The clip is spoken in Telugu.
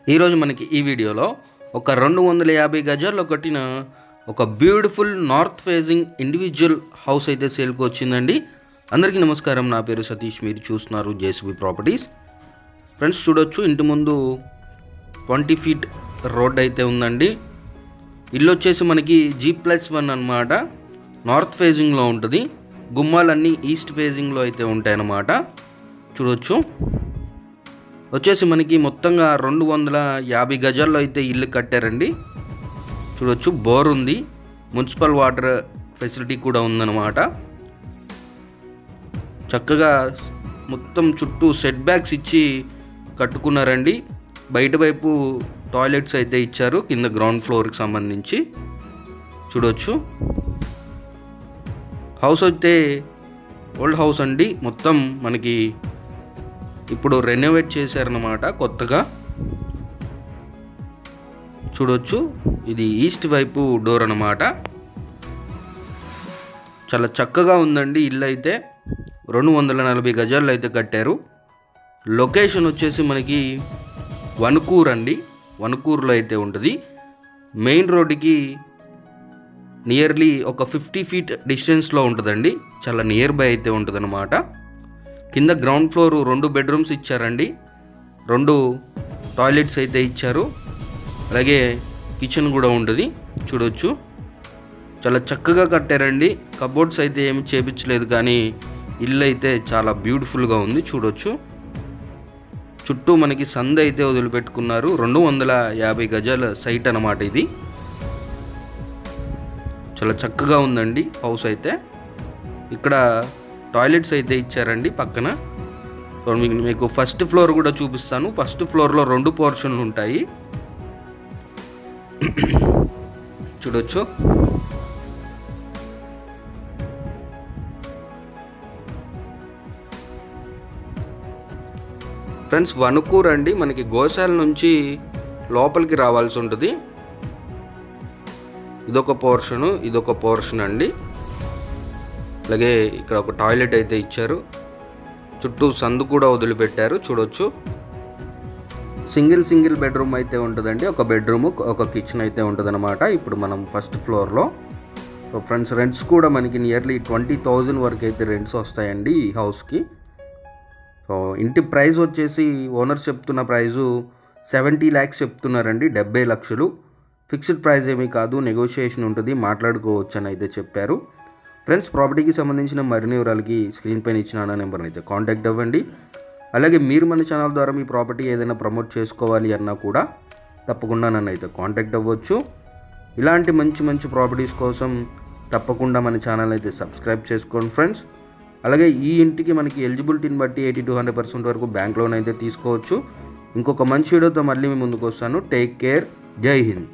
ఈరోజు మనకి ఈ వీడియోలో ఒక 250 గజాల్లో కట్టిన ఒక beautiful north facing individual house అయితే సేల్కి వచ్చిందండి. అందరికీ నమస్కారం, నా పేరు సతీష్, మీరు చూస్తున్నారు జేసీబీ ప్రాపర్టీస్. ఫ్రెండ్స్ చూడొచ్చు, ఇంటి ముందు 20 ఫీట్ రోడ్ అయితే ఉందండి. ఇల్లు వచ్చేసి మనకి G+1 అన్నమాట. నార్త్ ఫేజింగ్లో ఉంటుంది. గుమ్మాలన్నీ ఈస్ట్ ఫేజింగ్లో అయితే ఉంటాయన్నమాట. చూడొచ్చు, వచ్చేసి మనకి మొత్తంగా 250 గజాల్లో అయితే ఇల్లు కట్టారండి. చూడొచ్చు, బోర్ ఉంది, మున్సిపల్ వాటర్ ఫెసిలిటీ కూడా ఉందన్నమాట. చక్కగా మొత్తం చుట్టూ సెట్ బ్యాక్స్ ఇచ్చి కట్టుకున్నారండి. బయట వైపు టాయిలెట్స్ అయితే ఇచ్చారు, కింద గ్రౌండ్ ఫ్లోర్కి సంబంధించి. చూడొచ్చు, హౌస్ అయితే ఓల్డ్ హౌస్ అండి. మొత్తం మనకి ఇప్పుడు రెనోవేట్ చేశారన్నమాట కొత్తగా. చూడొచ్చు, ఇది ఈస్ట్ వైపు డోర్ అన్నమాట. చాలా చక్కగా ఉందండి ఇల్లు అయితే. 240 గజాల్లో అయితే కట్టారు. లొకేషన్ వచ్చేసి మనకి వణుకూరు అండి. వణుకూరులో అయితే ఉంటుంది. మెయిన్ రోడ్డుకి నియర్లీ ఒక 50 ఫీట్ డిస్టెన్స్లో ఉంటుందండి. చాలా నియర్ బై అయితే ఉంటుందన్నమాట. కింద గ్రౌండ్ ఫ్లోర్ 2 బెడ్రూమ్స్ ఇచ్చారండి. 2 టాయిలెట్స్ అయితే ఇచ్చారు. అలాగే కిచెన్ కూడా ఉంటుంది. చూడొచ్చు, చాలా చక్కగా కట్టారండి. కబోర్డ్స్ అయితే ఏమి చేపించలేదు, కానీ ఇల్లు అయితే చాలా బ్యూటిఫుల్గా ఉంది. చూడొచ్చు, చుట్టూ మనకి సందు అయితే వదిలిపెట్టుకున్నారు. 250 గజాల సైట్ అన్నమాట ఇది. చాలా చక్కగా ఉందండి హౌస్ అయితే. ఇక్కడ టాయిలెట్స్ అయితే ఇచ్చారండి పక్కన. మీకు ఫస్ట్ ఫ్లోర్ కూడా చూపిస్తాను. ఫస్ట్ ఫ్లోర్లో 2 పోర్షన్లు ఉంటాయి. చూడొచ్చు, ఫ్రెండ్స్ వణుకూరు అండి. మనకి గోశాల నుంచి లోపలికి రావాల్సి ఉంటుంది. ఇదొక పోర్షన్ అండి. అలాగే ఇక్కడ ఒక టాయిలెట్ అయితే ఇచ్చారు. చుట్టూ సందు కూడా వదిలిపెట్టారు. చూడొచ్చు, సింగిల్ బెడ్రూమ్ అయితే ఉంటుందండి. ఒక బెడ్రూమ్, ఒక కిచెన్ అయితే ఉంటుందన్నమాట. ఇప్పుడు మనం ఫస్ట్ ఫ్లోర్లో. సో ఫ్రెండ్స్, రెంట్స్ కూడా మనకి నియర్లీ 20,000 వరకు అయితే రెంట్స్ వస్తాయండి ఈ హౌస్కి. సో ఇంటి ప్రైస్ వచ్చేసి ఓనర్ చెప్తున్న ప్రైజు 70 lakhs చెప్తున్నారండి. 70 లక్షలు. ఫిక్స్డ్ ప్రైస్ ఏమీ కాదు, నెగోషియేషన్ ఉంటుంది, మాట్లాడుకోవచ్చు అని అయితే చెప్పారు. ఫ్రెండ్స్, ప్రాపర్టీకి సంబంధించిన మరిన్ని వివరాలకి స్క్రీన్ పైన ఇచ్చిన నెంబర్ని అయితే కాంటాక్ట్ అవ్వండి. అలాగే మీరు మన ఛానల్ ద్వారా మీ ప్రాపర్టీ ఏదైనా ప్రమోట్ చేసుకోవాలి అన్నా కూడా తప్పకుండా నన్ను అయితే కాంటాక్ట్ అవ్వచ్చు. ఇలాంటి మంచి ప్రాపర్టీస్ కోసం తప్పకుండా మన ఛానల్ అయితే సబ్స్క్రైబ్ చేసుకోండి ఫ్రెండ్స్. అలాగే ఈ ఇంటికి మనకి ఎలిజిబిలిటీని బట్టి 80 to 100% వరకు బ్యాంక్ లోన్ అయితే తీసుకోవచ్చు. ఇంకొక మంచి వీడియోతో మళ్ళీ మీ ముందుకు వస్తాను. Take care. జై హింద్.